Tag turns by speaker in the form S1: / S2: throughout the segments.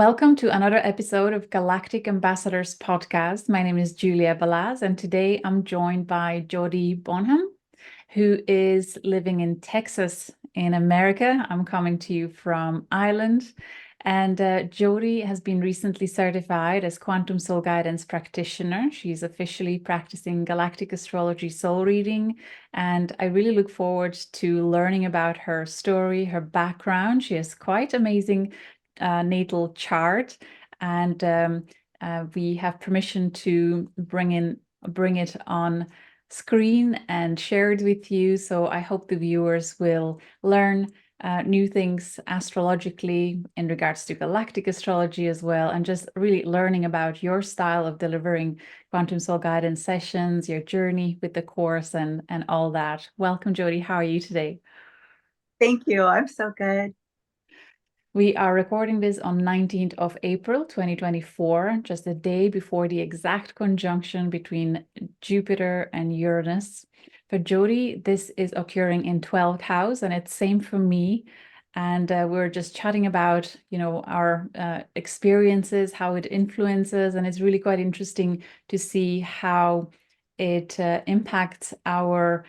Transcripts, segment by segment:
S1: Welcome to another episode of Galactic Ambassadors podcast. My name is Julia Balaz, and today I'm joined by Jodi Bonham, who is living in Texas in America. I'm coming to you from Ireland. And Jodi has been recently certified as Quantum Soul Guidance Practitioner. She's officially practicing Galactic Astrology soul reading. And I really look forward to learning about her story, her background. She has quite amazing natal chart, and we have permission to bring it on screen and share it with you. So I hope the viewers will learn new things astrologically in regards to galactic astrology as well, and just really learning about your style of delivering quantum soul guidance sessions, your journey with the course, and all that. Welcome, Jodi. How are you today?
S2: Thank you. I'm so good.
S1: We are recording this on 19th of April, 2024, just a day before the exact conjunction between Jupiter and Uranus. For Jodi, this is occurring in 12th house, and it's same for me. And we're just chatting about, our experiences, how it influences, and it's really quite interesting to see how it impacts our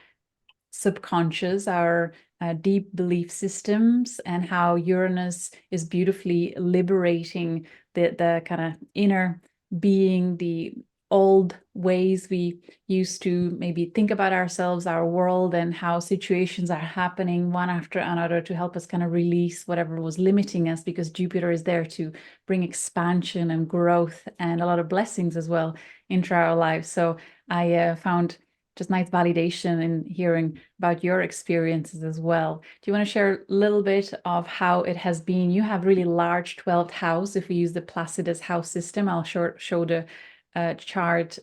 S1: subconscious, our deep belief systems, and how Uranus is beautifully liberating the kind of inner being, the old ways we used to maybe think about ourselves, our world, and how situations are happening one after another to help us kind of release whatever was limiting us, because Jupiter is there to bring expansion and growth and a lot of blessings as well into our lives. So I found just nice validation in hearing about your experiences as well. Do you want to share a little bit of how it has been? You have really large 12th house. If we use the Placidus house system, I'll show the chart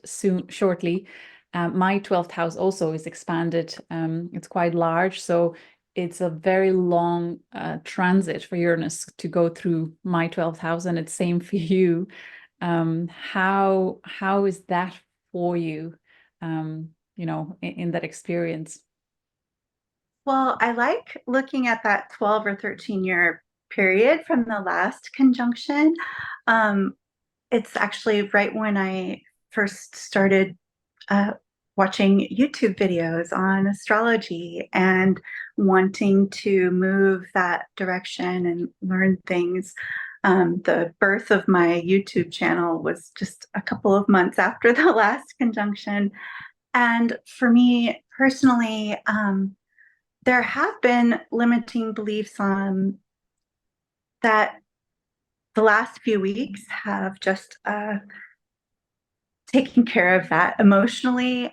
S1: shortly. My 12th house also is expanded. It's quite large, so it's a very long transit for Uranus to go through my 12th house, and it's same for you. How is that for you? In that experience.
S2: Well, I like looking at that 12 or 13-year period from the last conjunction. Um, it's actually right when I first started uh, watching YouTube videos on astrology and wanting to move that direction and learn things. The birth of my YouTube channel was just a couple of months after the last conjunction. And for me personally, there have been limiting beliefs on that the last few weeks have just taken care of that emotionally.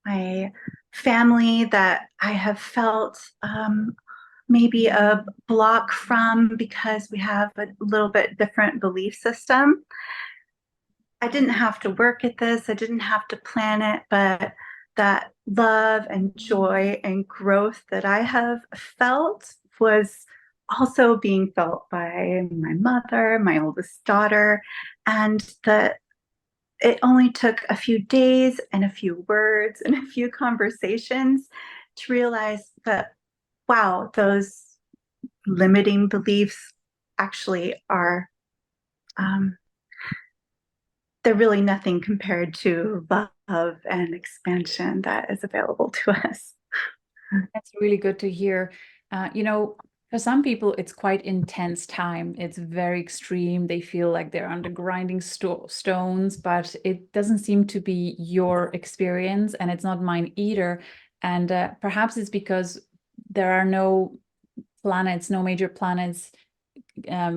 S2: My family that I have felt maybe a block from because we have a little bit different belief system. I didn't have to work at this, I didn't have to plan it, but that love and joy and growth that I have felt was also being felt by my mother, my oldest daughter, and that it only took a few days and a few words and a few conversations to realize that, wow, those limiting beliefs actually are um, they're really nothing compared to love and expansion that is available to us.
S1: That's really good to hear. For some people, it's quite intense time. It's very extreme. They feel like they're under grinding stones, but it doesn't seem to be your experience, and it's not mine either. And perhaps it's because there are no planets, no major planets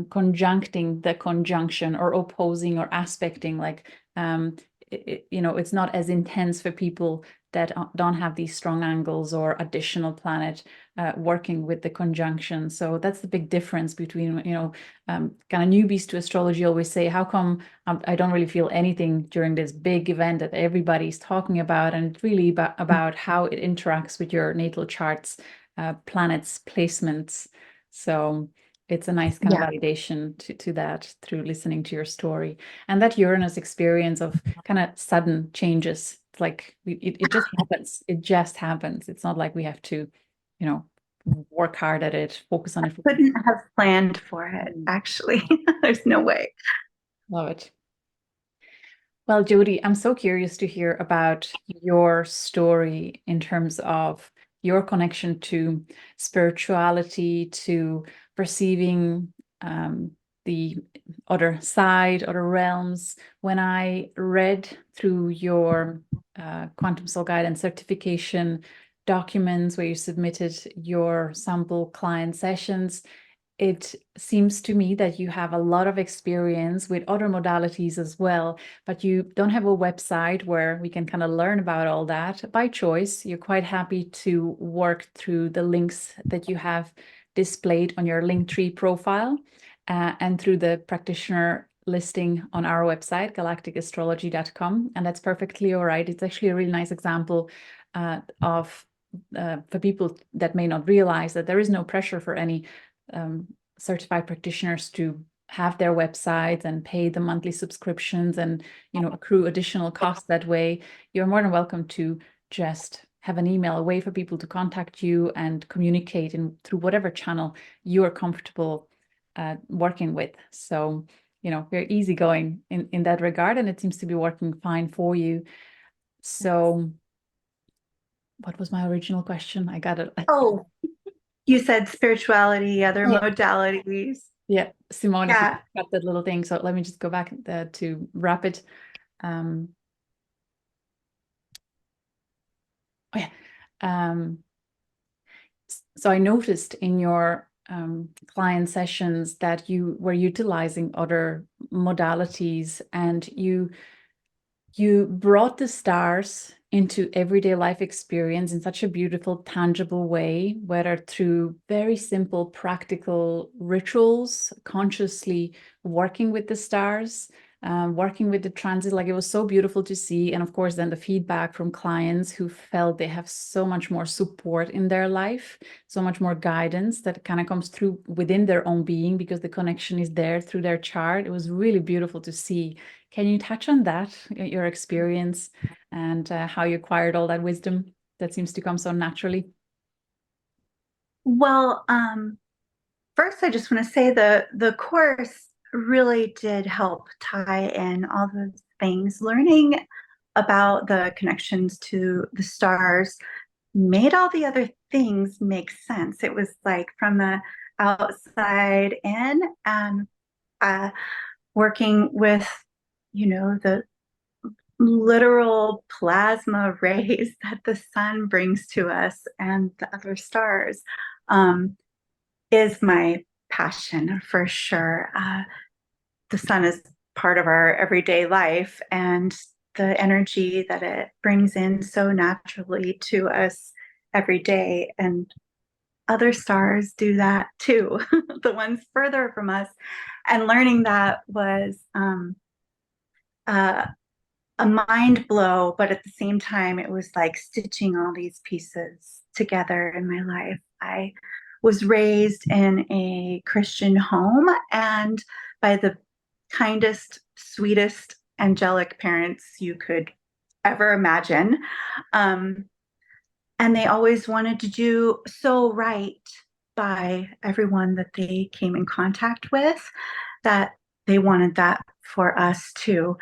S1: conjuncting the conjunction or opposing or aspecting, like it's not as intense for people that don't have these strong angles or additional planet working with the conjunction. So that's the big difference between kind of newbies to astrology always say, how come I don't really feel anything during this big event that everybody's talking about? And it's really about how it interacts with your natal charts, planets placements. So it's a nice kind of
S2: Yeah.
S1: validation to that through listening to your story. And that Uranus experience of kind of sudden changes. It's like it just happens. It just happens. It's not like we have to, you know, work hard at it, focus on it.
S2: Couldn't have planned for it,
S1: Mm,
S2: actually. There's no way.
S1: love it. Well, Jodi, I'm so curious to hear about your story in terms of your connection to spirituality, to perceiving the other side, other realms. When I read through your Quantum Soul Guidance certification documents where you submitted your sample client sessions, it seems to me that you have a lot of experience with other modalities as well, but you don't have a website where we can kind of learn about all that by choice. You're quite happy to work through the links that you have displayed on your Linktree profile and through the practitioner listing on our website, galacticastrology.com. And that's perfectly all right. It's actually a really nice example of for people that may not realize that there is no pressure for any certified practitioners to have their websites and pay the monthly subscriptions and accrue additional costs that way. You're more than welcome to just have an email, a way for people to contact you and communicate through whatever channel you are comfortable working with. So very easygoing in that regard, and it seems to be working fine for you. So what was my original question? I got it.
S2: Oh, you said spirituality, other
S1: Oh,
S2: modalities.
S1: yeah, Simone, if you
S2: Yeah.
S1: got that little thing. So let me just go back to wrap it. Oh yeah. Um, so I noticed in your client sessions that you were utilizing other modalities, and you brought the stars into everyday life experience in such a beautiful, tangible way, whether through very simple, practical rituals, consciously working with the stars, working with the transit. Like, it was so beautiful to see. And of course, then the feedback from clients who felt they have so much more support in their life, so much more guidance that kind of comes through within their own being because the connection is there through their chart. It was really beautiful to see. Can you touch on that, your experience, and how you acquired all that wisdom that seems to come so naturally?
S2: Well, first I just want to say the course really did help tie in all those things. Learning about the connections to the stars made all the other things make sense. It was like from the outside in, and uh, working with, the literal plasma rays that the sun brings to us and the other stars is my passion for sure. The sun is part of our everyday life, and the energy that it brings in so naturally to us every day. And other stars do that too, the ones further from us. And learning that was uh, a mind blow, but at the same time, it was like stitching all these pieces together in my life. I was raised in a Christian home and by the kindest, sweetest, angelic parents you could ever imagine. Um, and they always wanted to do so right by everyone that they came in contact with that they wanted that for us too.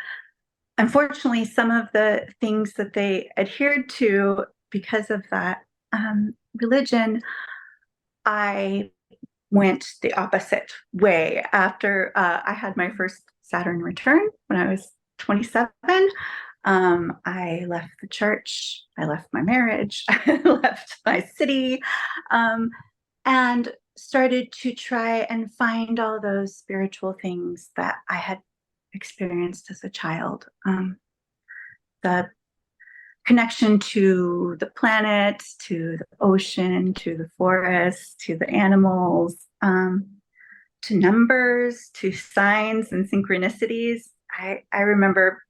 S2: Unfortunately, some of the things that they adhered to because of that religion, I went the opposite way. After I had my first Saturn return when I was 27, I left the church, I left my marriage, I left my city, and started to try and find all those spiritual things that I had experienced as a child. The connection to the planet, to the ocean, to the forest, to the animals, to numbers, to signs and synchronicities. I remember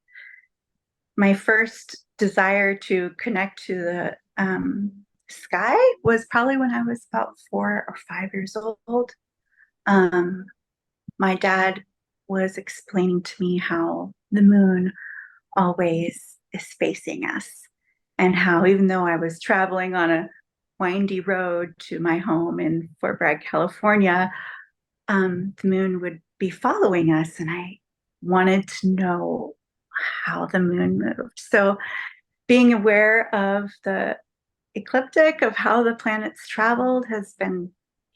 S2: my first desire to connect to the sky was probably when I was about 4 or 5 years old. Um, my dad was explaining to me how the moon always is facing us, and how even though I was traveling on a windy road to my home in Fort Bragg, California, the moon would be following us, and I wanted to know how the moon moved. So being aware of the ecliptic, of how the planets traveled, has been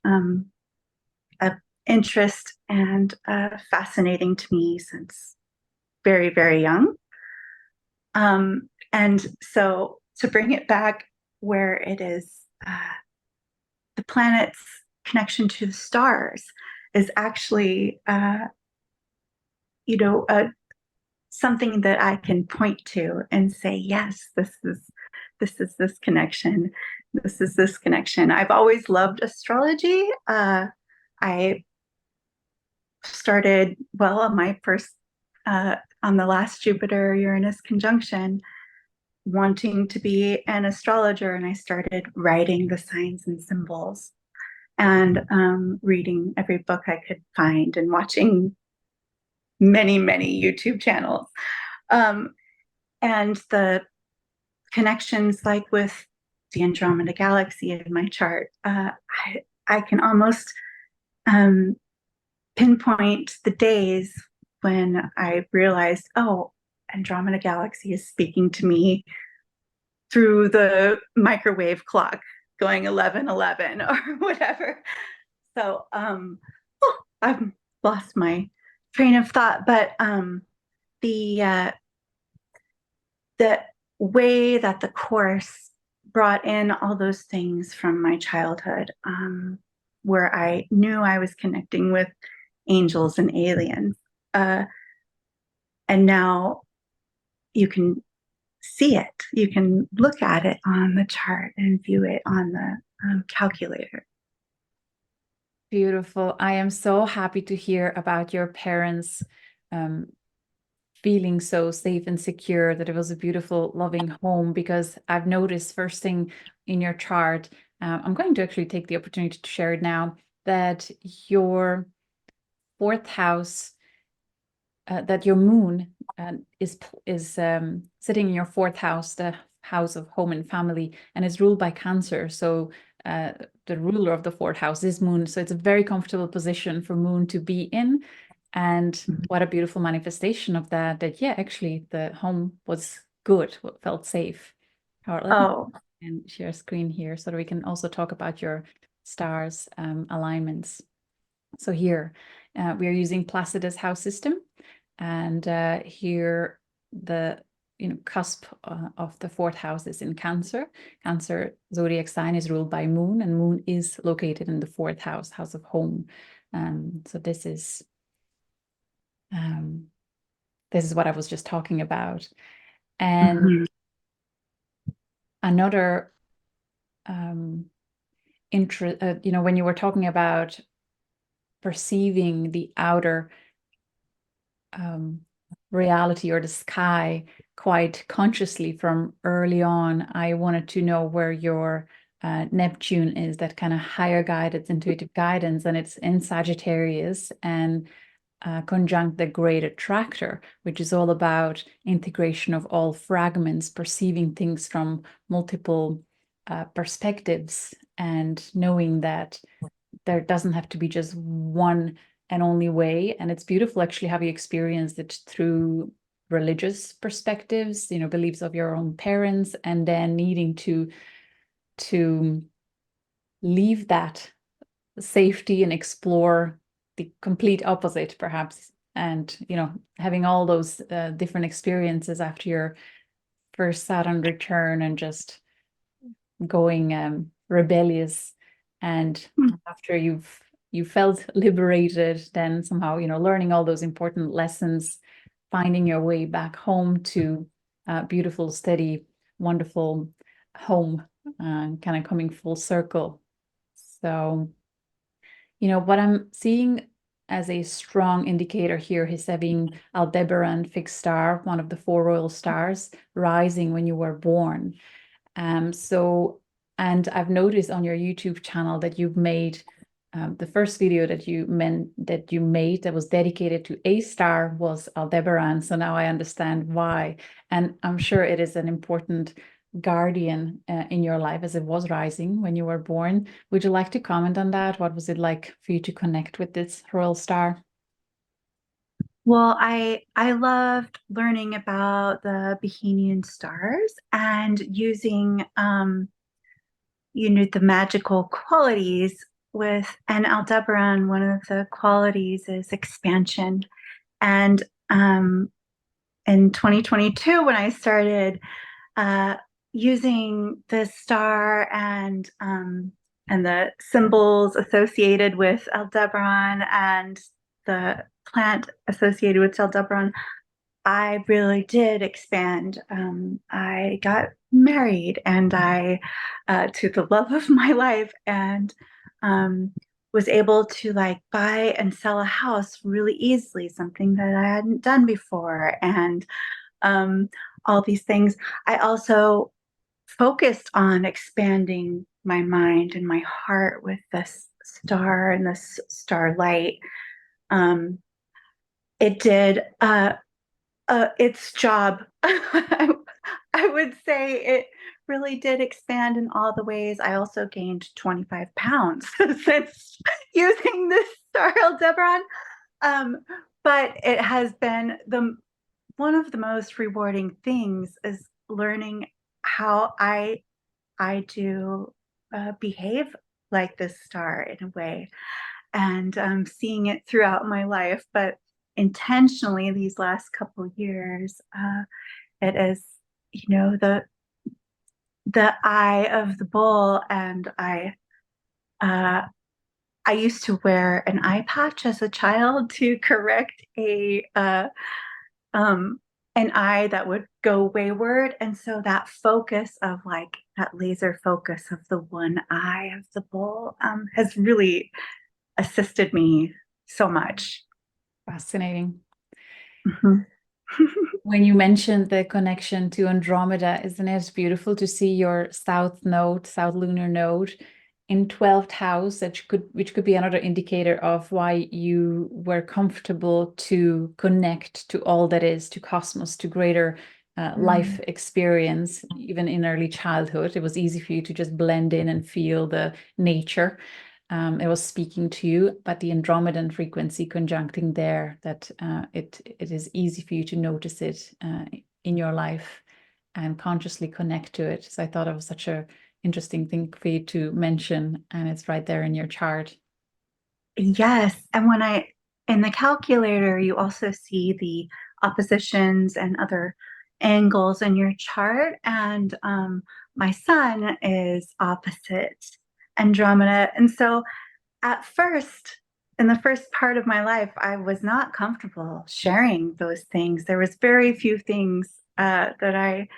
S2: of interest and fascinating to me since very, very young. And so to bring it back where it is, the planet's connection to the stars is actually, you know, something that I can point to and say, yes, this connection. This is this connection. I've always loved astrology. I started, well, on my first, on the last Jupiter Uranus conjunction, wanting to be an astrologer, and I started writing the signs and symbols and reading every book I could find and watching many, many YouTube channels. And the connections, like with the Andromeda Galaxy in my chart, I can almost pinpoint the days when I realized, oh, Andromeda Galaxy is speaking to me through the microwave clock going 11:11 or whatever. So I've lost my train of thought, but the the way that the course brought in all those things from my childhood, where I knew I was connecting with angels and aliens, and now you can see it. You can look at it on the chart and view it on the calculator.
S1: Beautiful. I am so happy to hear about your parents feeling so safe and secure, that it was a beautiful, loving home, because I've noticed first thing in your chart, I'm going to actually take the opportunity to share it now, that your fourth house, that your moon is sitting in your fourth house, the house of home and family, and is ruled by Cancer. So the ruler of the fourth house is Moon. So it's a very comfortable position for Moon to be in. And what a beautiful manifestation of that, that, yeah, actually the home was good, felt safe.
S2: Oh,
S1: And share screen here so that we can also talk about your stars alignments. So here we are using Placidus house system, and here the cusp of the fourth house is in Cancer. Cancer zodiac sign is ruled by Moon, and Moon is located in the fourth house, house of home. So this is what I was just talking about. And another when you were talking about perceiving the outer reality or the sky quite consciously from early on, I wanted to know where your Neptune is, that kind of higher guidance, intuitive guidance, and it's in Sagittarius and conjunct the great attractor, which is all about integration of all fragments, perceiving things from multiple perspectives, and knowing that there doesn't have to be just one and only way. And it's beautiful actually how you experienced it through religious perspectives, beliefs of your own parents, and then needing to leave that safety and explore the complete opposite, perhaps. And having all those different experiences after your first Saturn return, and just going rebellious, and after you felt liberated, then somehow learning all those important lessons, finding your way back home to a beautiful, steady, wonderful home, kind of coming full circle. So what I'm seeing as a strong indicator here is having Aldebaran fixed star, one of the four royal stars, rising when you were born. And I've noticed on your YouTube channel that you've made the first video that you made that was dedicated to a star was Aldebaran. So now I understand why. And I'm sure it is an important guardian in your life as it was rising when you were born. Would you like to comment on that? What was it like for you to connect with this royal star?
S2: Well, I loved learning about the Bohemian stars and using the magical qualities with an Aldebaran. One of the qualities is expansion. And in 2022, when I started uh, using the star and the symbols associated with Aldebaran and the plant associated with Aldebaran, I really did expand. I got married and I to the love of my life and um, was able to like buy and sell a house really easily, something that I hadn't done before, and um, all these things. I also focused on expanding my mind and my heart with this star and this starlight. Um, it did its job. I would say it really did expand in all the ways. I also gained 25 pounds since using this star Aldebaran. Um, but it has been the one of the most rewarding things is learning how I do behave like this star in a way, and seeing it throughout my life. But intentionally, these last couple years, it is, the eye of the bull, and uh, I used to wear an eye patch as a child to correct um, an eye that would go wayward. And so that focus of like that laser focus of the one eye of the bull has really assisted me so much.
S1: Fascinating.
S2: Mhm.
S1: When you mentioned the connection to Andromeda, isn't it beautiful to see your south node, south lunar node in 12th house, which could be another indicator of why you were comfortable to connect to all that is, to cosmos, to greater life experience, even in early childhood. It was easy for you to just blend in and feel the nature. It was speaking to you, but the Andromedan frequency conjuncting there, that it is easy for you to notice it in your life and consciously connect to it. So I thought it was such a interesting thing for you to mention, and it's right there in your chart.
S2: Yes. And in the calculator, you also see the oppositions and other angles in your chart. And my sun is opposite Andromeda. And so at first, in the first part of my life, I was not comfortable sharing those things. There was very few things that I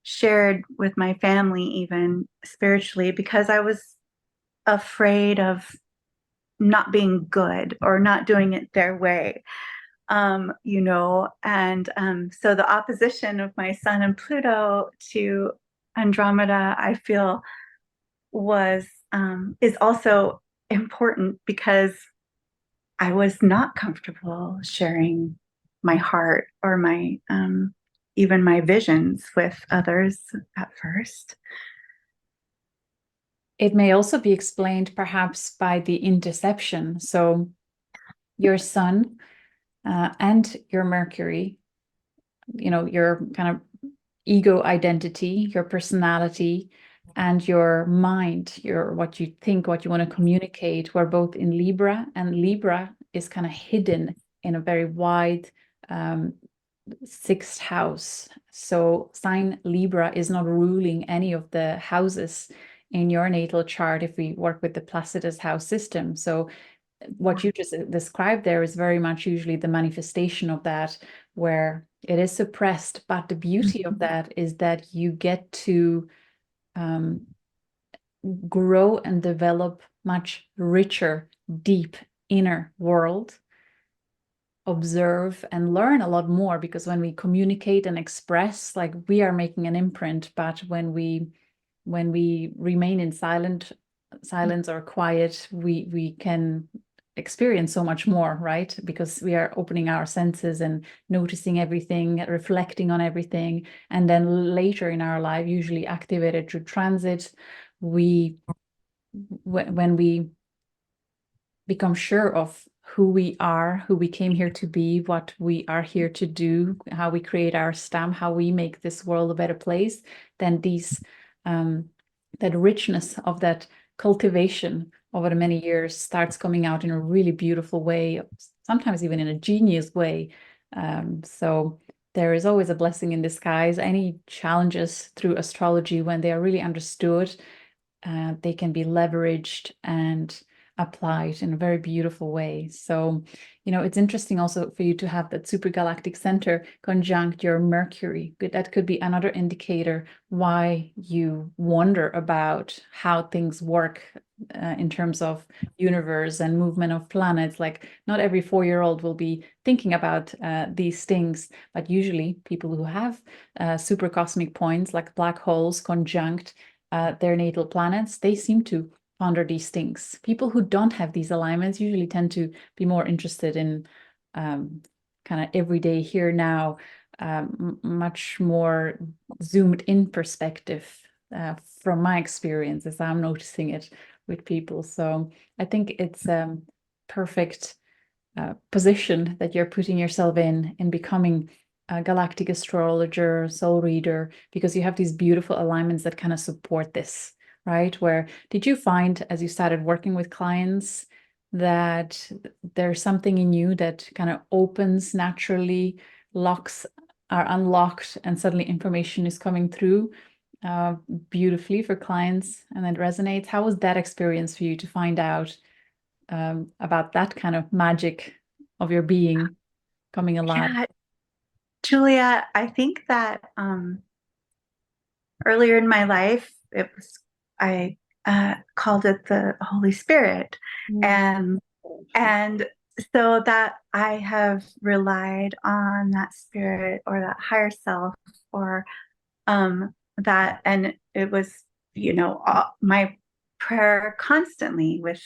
S2: shared with my family, even spiritually, because I was afraid of not being good or not doing it their way. And so the opposition of my sun and Pluto to Andromeda, I feel was is also important because I was not comfortable sharing my heart or my even my visions with others at first.
S1: It may also be explained perhaps by the interception. So your sun and your Mercury, your kind of ego identity, your personality, and your mind, your what you think, what you want to communicate, were both in Libra, and Libra is kind of hidden in a very wide sixth house. So sign Libra is not ruling any of the houses in your natal chart if we work with the Placidus house system. So what you just described there is very much usually the manifestation of that, where it is suppressed. But the beauty of that is that you get to grow and develop much richer, deep inner world, observe and learn a lot more, because when we communicate and express, like, we are making an imprint. But when we remain in silence or quiet, we can experience so much more, right? Because we are opening our senses and noticing everything, reflecting on everything. And then later in our life, usually activated through transit, when we become sure of who we are, who we came here to be, what we are here to do, how we create our stamp, how we make this world a better place, then that richness of that cultivation over the many years starts coming out in a really beautiful way, sometimes even in a genius way. So there is always a blessing in disguise. Any challenges through astrology, when they are really understood, they can be leveraged and applied in a very beautiful way. So, it's interesting also for you to have that super galactic center conjunct your Mercury. That could be another indicator why you wonder about how things work in terms of universe and movement of planets. Like, not every 4-year-old will be thinking about these things, but usually people who have super cosmic points like black holes conjunct their natal planets, they seem to ponder these things. People who don't have these alignments usually tend to be more interested in kind of everyday here now, much more zoomed in perspective from my experience as I'm noticing it with people. So I think it's perfect position that you're putting yourself in becoming a galactic astrologer, soul reader, because you have these beautiful alignments that kind of support this, right? Where did you find as you started working with clients that there's something in you that kind of opens naturally, locks are unlocked, and suddenly information is coming through beautifully for clients and it resonates? How was that experience for you to find out about that kind of magic of your being coming alive?
S2: Yeah, Julia, I think that earlier in my life, I called it the Holy Spirit,
S1: Mm.
S2: and and so that I have relied on that spirit or that higher self or that, and it was, my prayer constantly with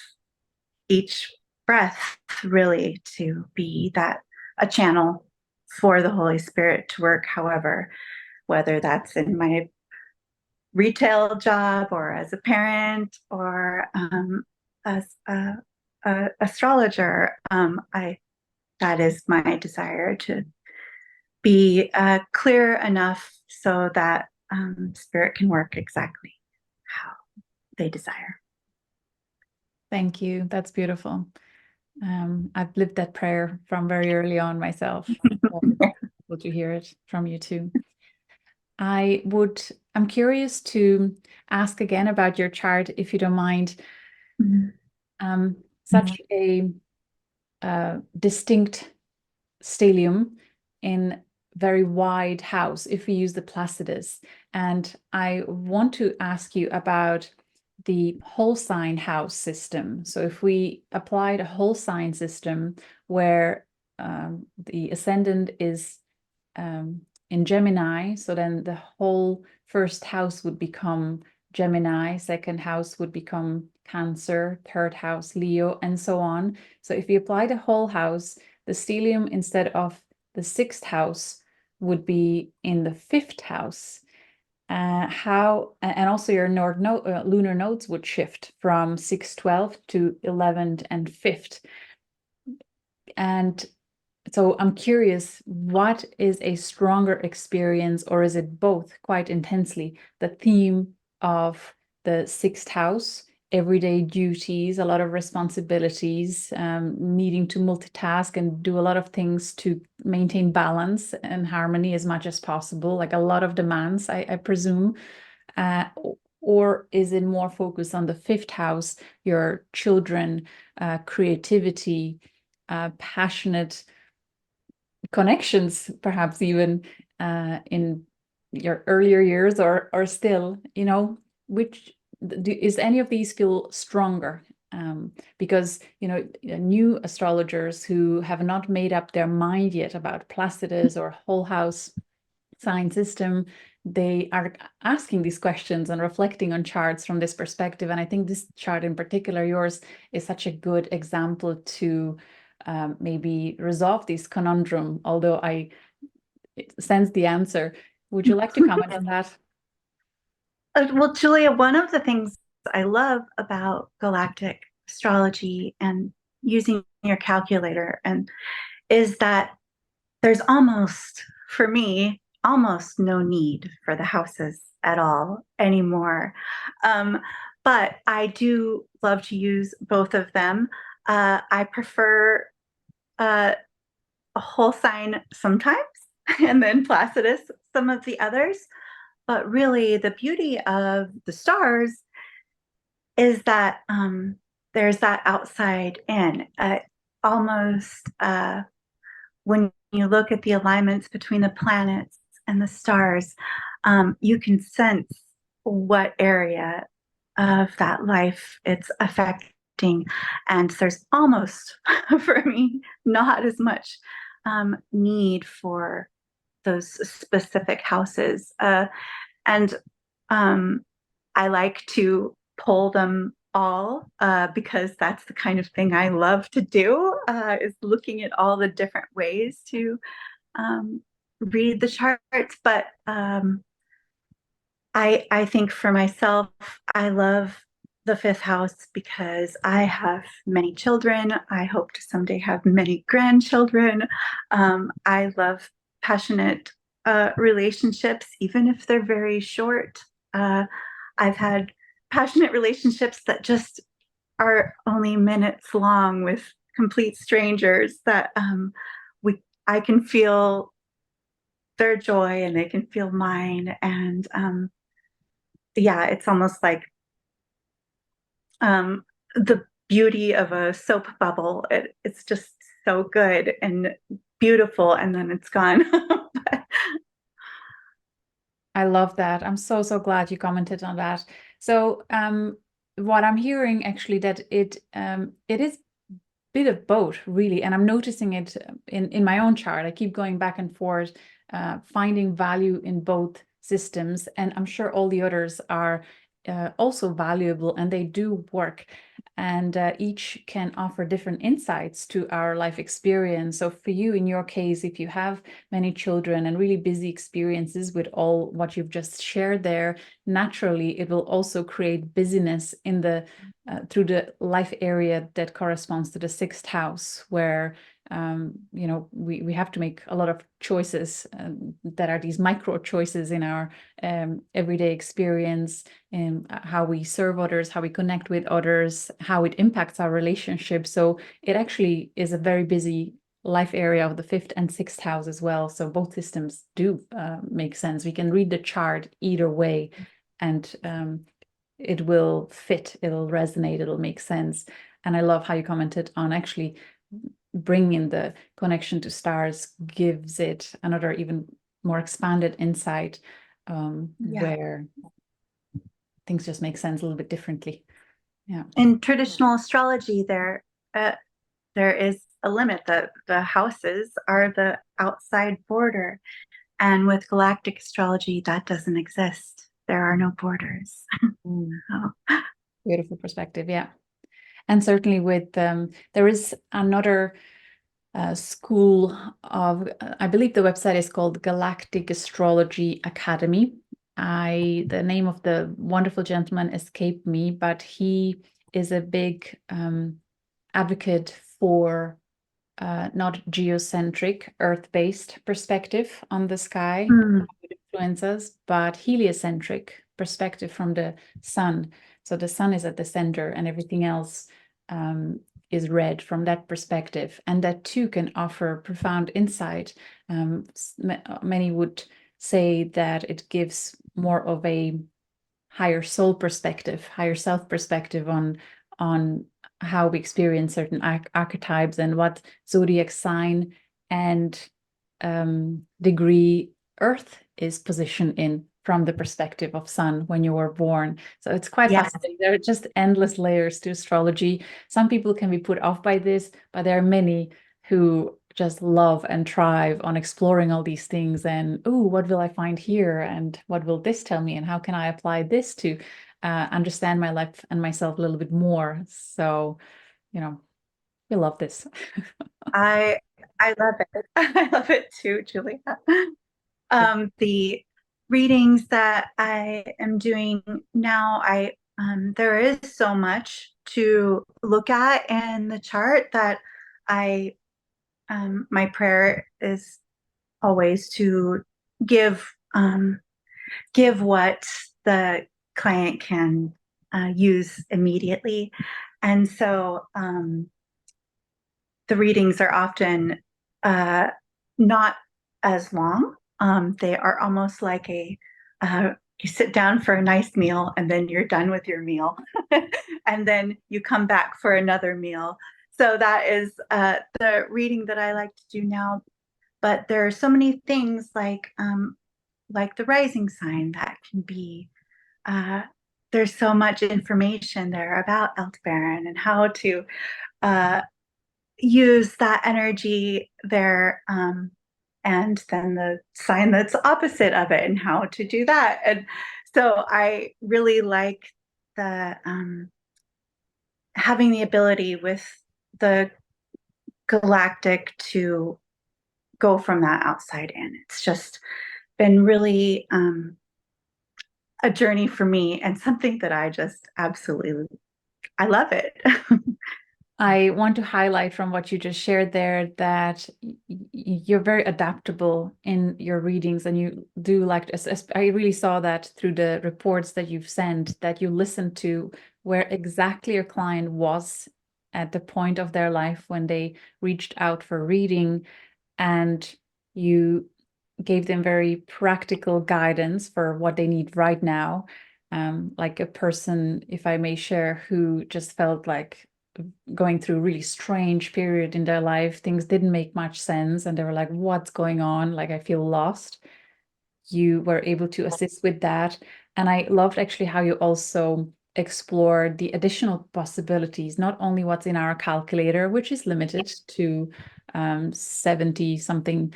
S2: each breath, really, to be that a channel for the Holy Spirit to work, however, whether that's in my retail job or as a parent or as a astrologer. I That is my desire, to be clear enough so that spirit can work exactly how they desire.
S1: Thank you. That's beautiful. I've lived that prayer from very early on myself. So able to hear it from you too. I'm curious to ask again about your chart, if you don't mind.
S2: Mhm.
S1: Such a distinct stellium in very wide house, if we use the Placidus. And I want to ask you about the whole sign house system. So if we applied a whole sign system where the ascendant is in Gemini, so then the whole first house would become Gemini, second house would become Cancer, third house Leo, and so on. So if you apply the whole house, the stellium instead of the sixth house would be in the fifth house. And also your lunar nodes would shift from 6/12 to 11th and 5th. And so I'm curious, what is a stronger experience, or is it both quite intensely? The theme of the sixth house, everyday duties, a lot of responsibilities, needing to multitask and do a lot of things to maintain balance and harmony as much as possible, like a lot of demands, I presume. Uh, or is it more focused on the fifth house, your children, creativity, passionate connections, perhaps even in your earlier years, or still, which is any of these feel stronger? Because new astrologers who have not made up their mind yet about Placidus or whole house sign system, they are asking these questions and reflecting on charts from this perspective. And I think this chart in particular, yours, is such a good example to maybe resolve this conundrum, although I sense the answer. Would you like to comment on that?
S2: Well, Julia, one of the things I love about galactic astrology and using your calculator and is that there's almost, for me, almost no need for the houses at all anymore. Um, but I do love to use both of them. I prefer uh, a whole sign sometimes, and then Placidus some of the others. But really, the beauty of the stars is that there's that outside in. Almost when you look at the alignments between the planets and the stars, you can sense what area of that life it's affecting. And there's almost, for me, not as much need for those specific houses. And I like to pull them all because that's the kind of thing I love to do, is looking at all the different ways to read the charts. But I think for myself, I love the fifth house because I have many children. I hope to someday have many grandchildren. I love passionate relationships, even if they're very short. I've had passionate relationships that just are only minutes long with complete strangers that I can feel their joy and they can feel mine. And yeah, it's almost like the beauty of a soap bubble. It's just so good and beautiful, and then it's gone.
S1: I love that. I'm so, so glad you commented on that. So what I'm hearing actually that it is a bit of both, really. And I'm noticing it in my own chart. I keep going back and forth, finding value in both systems. And I'm sure all the others are also valuable and they do work. And each can offer different insights to our life experience. So for you, in your case, if you have many children and really busy experiences with all what you've just shared there, naturally, it will also create busyness in the through the life area that corresponds to the sixth house, where you know, we have to make a lot of choices that are these micro choices in our everyday experience, and how we serve others, how we connect with others, how it impacts our relationship. So it actually is a very busy life area of the fifth and sixth house as well. So both systems do make sense. We can read the chart either way, and it will fit, it'll resonate, it'll make sense. And I love how you commented on actually bringing the connection to stars gives it another even more expanded insight, where things just make sense a little bit differently. Yeah.
S2: In traditional astrology, there is a limit. The houses are the outside border, and with galactic astrology, that doesn't exist. There are no borders. Oh.
S1: Beautiful perspective, yeah. And certainly with there is another school of, I believe the website is called Galactic Astrology Academy. The name of the wonderful gentleman escaped me, but he is a big advocate for not geocentric, Earth-based perspective on the sky, influences, but heliocentric perspective from the sun. So the sun is at the center and everything else is read from that perspective. And that too can offer profound insight. Many would say that it gives more of a higher soul perspective, higher self perspective on how we experience certain archetypes and what zodiac sign and degree Earth is positioned in from the perspective of sun when you were born. So it's quite fascinating. There are just endless layers to astrology. Some people can be put off by this, but there are many who just love and thrive on exploring all these things and, oh, what will I find here? And what will this tell me? And how can I apply this to understand my life and myself a little bit more? So, we love this.
S2: I I love it. I love it too, Julia. The readings that I am doing now, I there is so much to look at in the chart that I my prayer is always to give give what the client can use immediately. And so the readings are often not as long. They are almost like you sit down for a nice meal and then you're done with your meal. And then you come back for another meal. So that is the reading that I like to do now. But there are so many things like the rising sign that can be there's so much information there about Aldebaran and how to uh, use that energy there, and then the sign that's opposite of it and how to do that. And so I really like the having the ability with the galactic to go from that outside in. It's just been really a journey for me and something that I just absolutely I love it.
S1: I want to highlight from what you just shared there that you're very adaptable in your readings, and you do like I really saw that through the reports that you've sent, that you listen to where exactly your client was at the point of their life when they reached out for reading, and you gave them very practical guidance for what they need right now. Like a person, if I may share, who just felt like going through a really strange period in their life. Things didn't make much sense, and they were like, what's going on? Like, I feel lost. You were able to assist with that. And I loved actually how you also explored the additional possibilities, not only what's in our calculator, which is limited to 70 something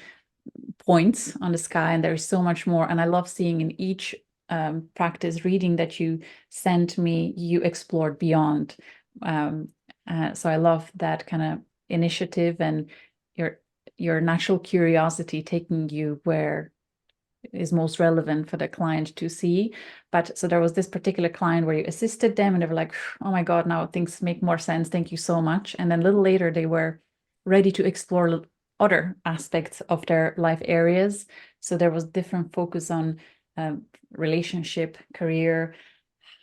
S1: points on the sky, and there's so much more. And I love seeing in each practice reading that you sent me, you explored beyond. Um, so I love that kind of initiative and your natural curiosity taking you where is most relevant for the client to see. But so there was this particular client where you assisted them and they were like, oh my God, now things make more sense. Thank you so much. And then a little later, they were ready to explore other aspects of their life areas. So there was different focus on relationship, career,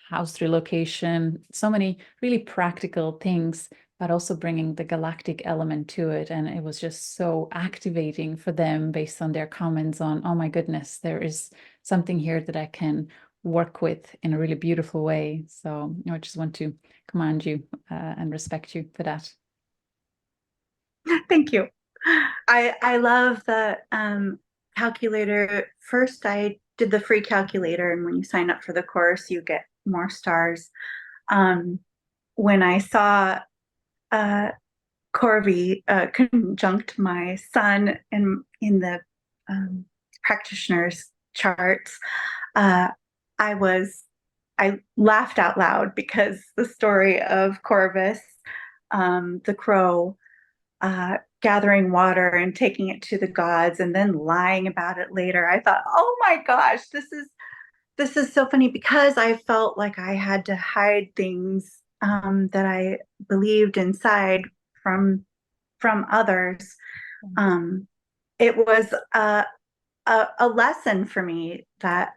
S1: house relocation, so many really practical things, but also bringing the galactic element to it. And it was just so activating for them based on their comments on, oh my goodness, there is something here that I can work with in a really beautiful way. So I just want to commend you and respect you for that.
S2: Thank you. I love the calculator. First, I did the free calculator, and when you sign up for the course, you get more stars. When I saw Corby conjunct my sun in the practitioner's charts, uh, I was I laughed out loud because the story of Corvus, the crow, gathering water and taking it to the gods and then lying about it later. I thought, oh my gosh, this is so funny because I felt like I had to hide things that I believed inside from from others. Um, it was a lesson for me that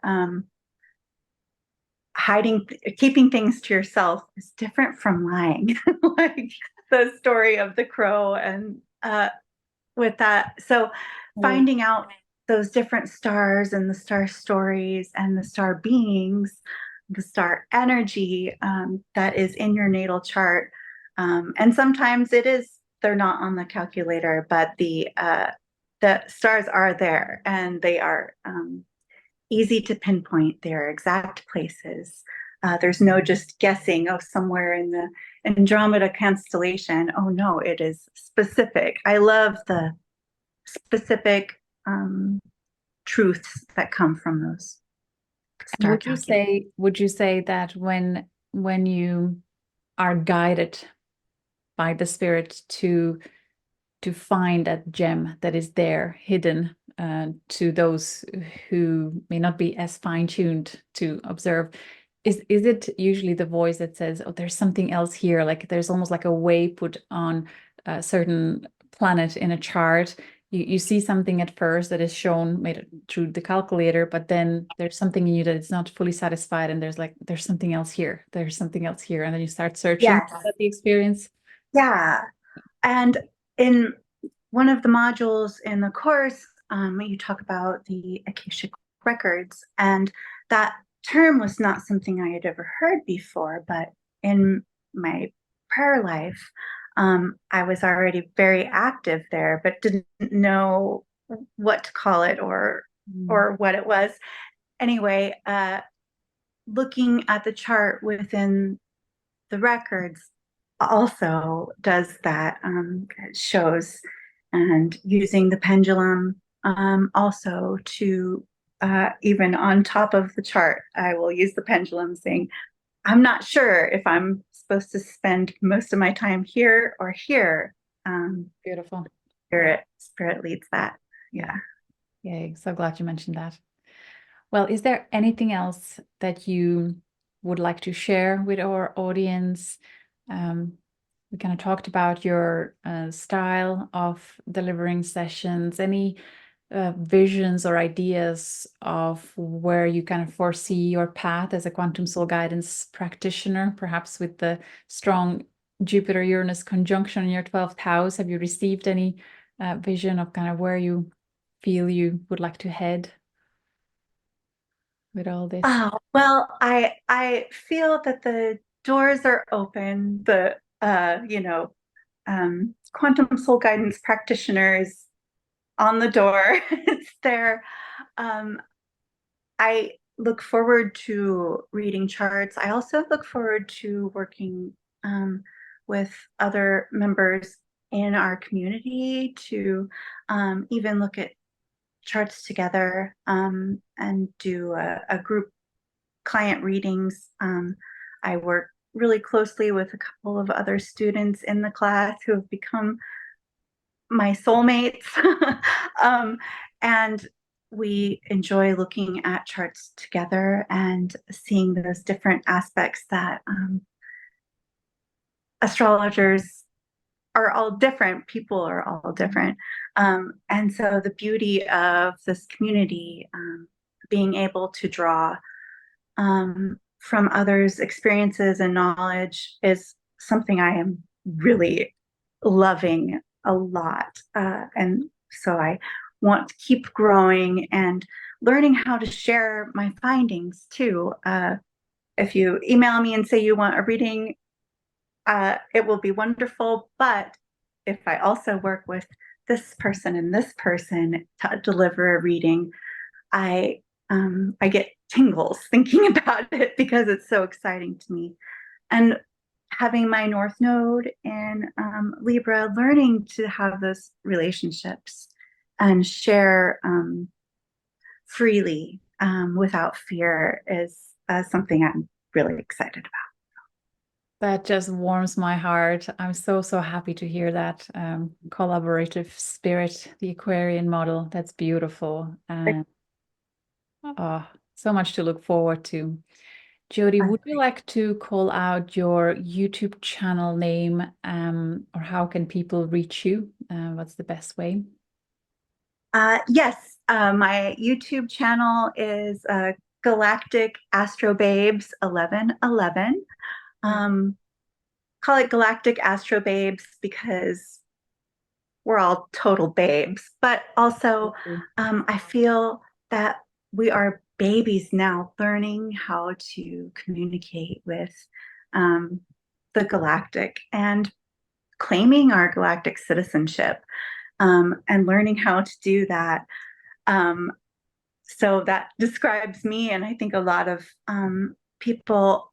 S2: keeping things to yourself is different from lying. Like the story of the crow and with that. So finding out those different stars and the star stories and the star beings, the star energy that is in your natal chart. And sometimes they're not on the calculator, but the stars are there and they are easy to pinpoint their exact places. There's no just guessing, oh, somewhere in the Andromeda constellation. Oh no, it is specific. I love specific truths that come from those
S1: And
S2: star calculations.
S1: would you say that when you are guided by the spirit to find that gem that is there hidden, to those who may not be as fine-tuned to observe, is it usually the voice that says, oh, there's something else here, like there's almost like a way put on a certain planet in a chart? You see something at first that is shown made through the calculator, but then there's something in you that is not fully satisfied, and there's something else here, there's something else here, and then you start searching.
S2: Yes.
S1: Is that the experience?
S2: Yeah. And in one of the modules in the course, you talk about the Akashic records, and that term was not something I had ever heard before, but in my prayer life, I was already very active there, but didn't know what to call it or what it was. Anyway, looking at the chart within the records also does that, shows, and using the pendulum also to, even on top of the chart, I will use the pendulum saying, I'm not sure if I'm supposed to spend most of my time here or here.
S1: Beautiful.
S2: Spirit leads that. Yeah.
S1: Yay, so glad you mentioned that. Well, is there anything else that you would like to share with our audience? We kind of talked about your style of delivering sessions. Any visions or ideas of where you kind of foresee your path as a quantum soul guidance practitioner, perhaps with the strong Jupiter-Uranus conjunction in your 12th house? Have you received any vision of kind of where you feel you would like to head with all this?
S2: Oh, well, I feel that the doors are open. The quantum soul guidance practitioners on the door. It's there. Um, I look forward to reading charts. I also look forward to working with other members in our community to even look at charts together and do a group client readings. I work really closely with a couple of other students in the class who have become my soulmates. And we enjoy looking at charts together and seeing those different aspects that astrologers are all different, people are all different. And so the beauty of this community, being able to draw from others' experiences and knowledge, is something I am really loving a lot. And so I want to keep growing and learning how to share my findings too. If you email me and say you want a reading, it will be wonderful. But if I also work with this person and this person to deliver a reading, I get tingles thinking about it because it's so exciting to me. And having my North Node in Libra, learning to have those relationships and share freely without fear is something I'm really excited about.
S1: That just warms my heart. I'm so, so happy to hear that collaborative spirit, the Aquarian model. That's beautiful. And oh, so much to look forward to. Jodi, would you like to call out your YouTube channel name, or how can people reach you? What's the best way?
S2: Yes, my YouTube channel is Galactic Astro Babes 1111. Call it Galactic Astro Babes because we're all total babes, but also I feel that we are babies now learning how to communicate with the galactic and claiming our galactic citizenship, and learning how to do that. So that describes me, and I think a lot of people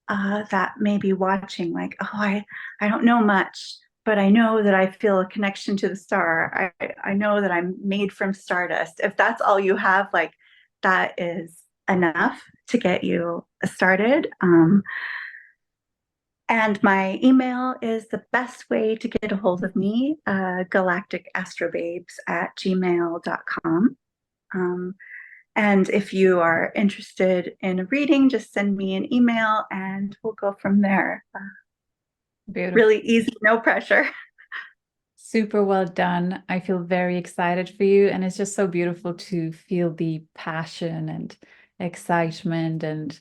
S2: that may be watching, like, oh, I don't know much, but I know that I feel a connection to the star. I know that I'm made from stardust. If that's all you have, like that is enough to get you started. And my email is the best way to get a hold of me, galacticastrobabes@gmail.com. Um, and if you are interested in a reading, just send me an email and we'll go from there.
S1: Beautiful.
S2: Really easy, no pressure.
S1: Super well done. I feel very excited for you. And it's just so beautiful to feel the passion and excitement and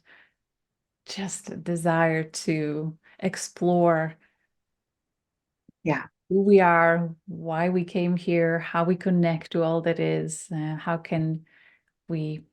S1: just a desire to explore
S2: Yeah.
S1: who we are, why we came here, how we connect to all that is, how can we,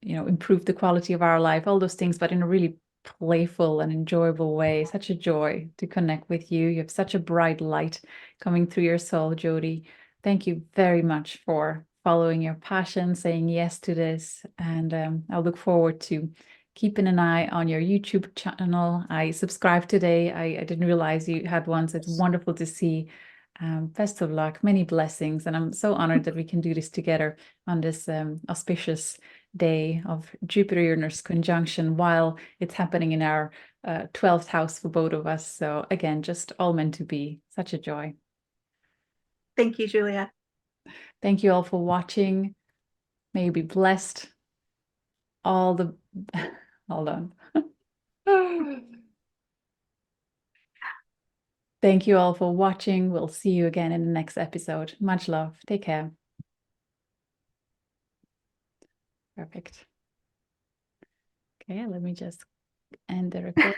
S1: improve the quality of our life, all those things, but in a really playful and enjoyable way. Such a joy to connect with you. You have such a bright light coming through your soul, Jodi. Thank you very much for following your passion, saying yes to this. And I'll look forward to keeping an eye on your YouTube channel. I subscribed today. I didn't realize you had one, so it's wonderful to see. Best of luck, many blessings, and I'm so honored that we can do this together on this auspicious day of Jupiter-Uranus conjunction while it's happening in our 12th house for both of us. So again, just all meant to be. Such a joy.
S2: Thank you, Julia.
S1: Thank you all for watching. May you be blessed. All the hold on. Thank you all for watching. We'll see you again in the next episode. Much love. Take care. Perfect. Okay, let me just end the recording.